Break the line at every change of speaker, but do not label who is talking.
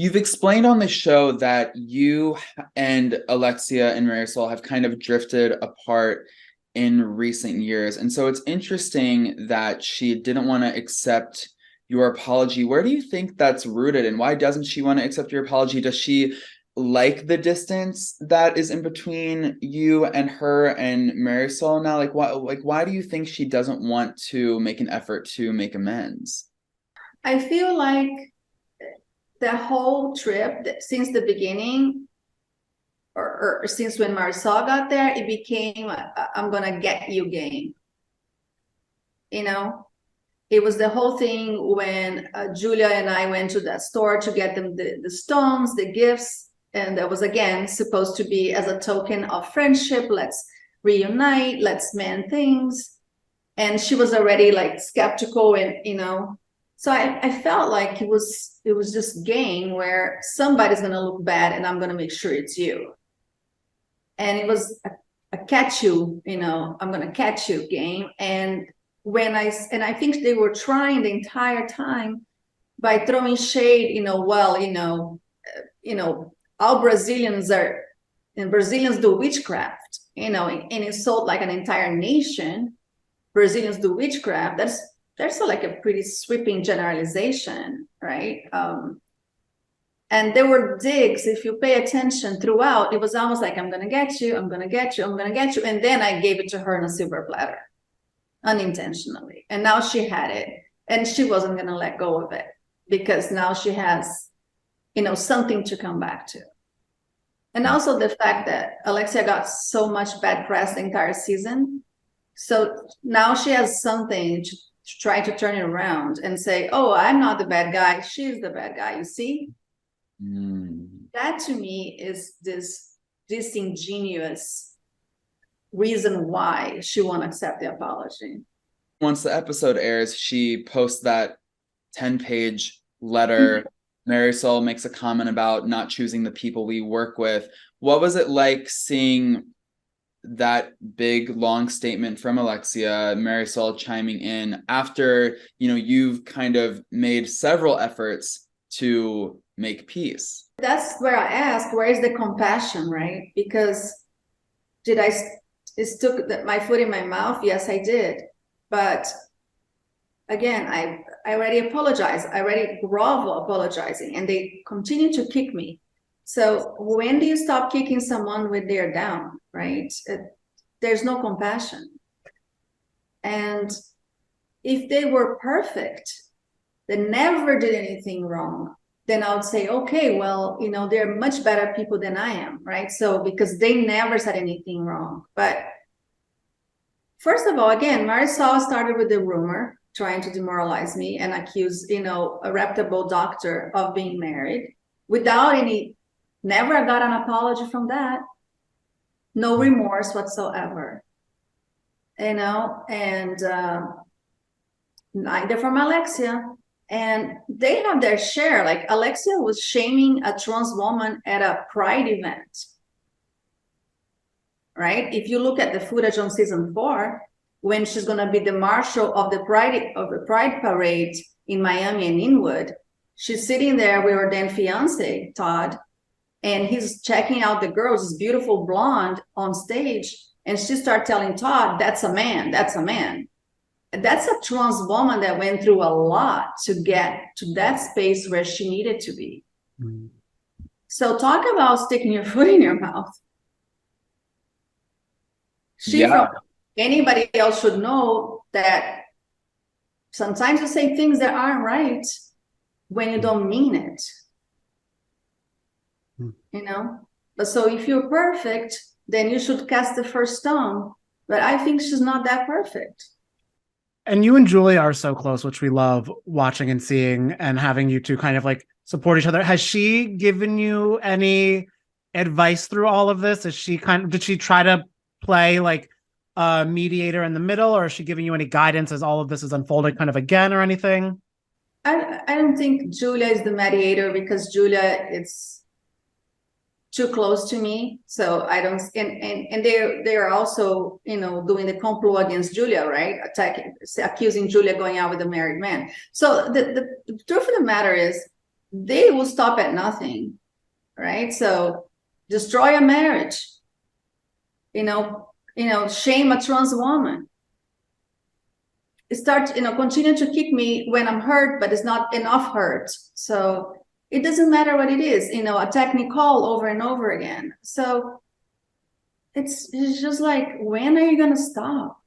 You've explained on the show that you and Alexia and Marisol have kind of drifted apart in recent years. And so it's interesting that she didn't want to accept your apology. Where do you think that's rooted, and why doesn't she want to accept your apology? Does she like the distance that is in between you and her and Marisol now? Why do you think she doesn't want to make an effort to make amends?
I feel like the whole trip, since the beginning, or since when Marisol got there, it became I'm gonna get you game. You know, it was the whole thing when Julia and I went to that store to get them the stones, the gifts, and that was again supposed to be as a token of friendship. Let's reunite, let's mend things. And she was already like skeptical, and so I felt like it was just game where somebody's gonna look bad and I'm gonna make sure it's you. And it was a catch you, I'm gonna catch you game. And I think they were trying the entire time by throwing shade, all Brazilians do witchcraft, and insult like an entire nation. Brazilians do witchcraft. That's like a pretty sweeping generalization, right? And there were digs, if you pay attention throughout, it was almost like, I'm gonna get you, I'm gonna get you, I'm gonna get you. And then I gave it to her on a silver platter, unintentionally. And now she had it, and she wasn't gonna let go of it, because now she has, something to come back to. And also the fact that Alexia got so much bad press the entire season. So now she has something to try to turn it around and say, oh, I'm not the bad guy, she's the bad guy, you see? That to me is this disingenuous reason why she won't accept the apology.
Once the episode airs, she posts that 10-page letter. Marisol makes a comment about not choosing the people we work with. What was it like seeing that big long statement from Alexia, Marisol chiming in after you've kind of made several efforts to make peace?
That's where I ask, where is the compassion, right? Because did I stick my foot in my mouth? Yes, I did. But again, I already apologized. I already grovel apologizing, and they continue to kick me. So when do you stop kicking someone when they're down, right? There's no compassion. And if they were perfect, they never did anything wrong, then I would say, okay, well, they're much better people than I am, right? So because they never said anything wrong. But first of all, again, Marisol started with the rumor, trying to demoralize me and accuse, a reputable doctor of being married without never got an apology from that. No remorse whatsoever, and neither from Alexia. And they have their share. Like Alexia was shaming a trans woman at a Pride event, right? If you look at the footage on season 4, when she's going to be the marshal of the Pride parade in Miami and Inwood, she's sitting there with her then fiance Todd, and he's checking out the girls, this beautiful blonde on stage, and she starts telling Todd, that's a man, that's a man. That's a trans woman that went through a lot to get to that space where she needed to be. So talk about sticking your foot in your mouth. From anybody else should know that sometimes you say things that aren't right when you don't mean it. But so if you're perfect, then you should cast the first stone. But I think she's not that perfect.
And you and Julia are so close, which we love watching and seeing, and having you two kind of like support each other. Has she given you any advice through all of this? Did she try to play like a mediator in the middle, or is she giving you any guidance as all of this is unfolding kind of again or anything?
I don't think Julia is the mediator, because Julia is too close to me. So I don't, and they're also, doing the complot against Julia, right? Accusing Julia going out with a married man. So the truth of the matter is, they will stop at nothing, right? So destroy a marriage, shame a trans woman. Start, continue to kick me when I'm hurt, but it's not enough hurt. So it doesn't matter what it is, attack Nicole over and over again. So it's just like, when are you gonna stop?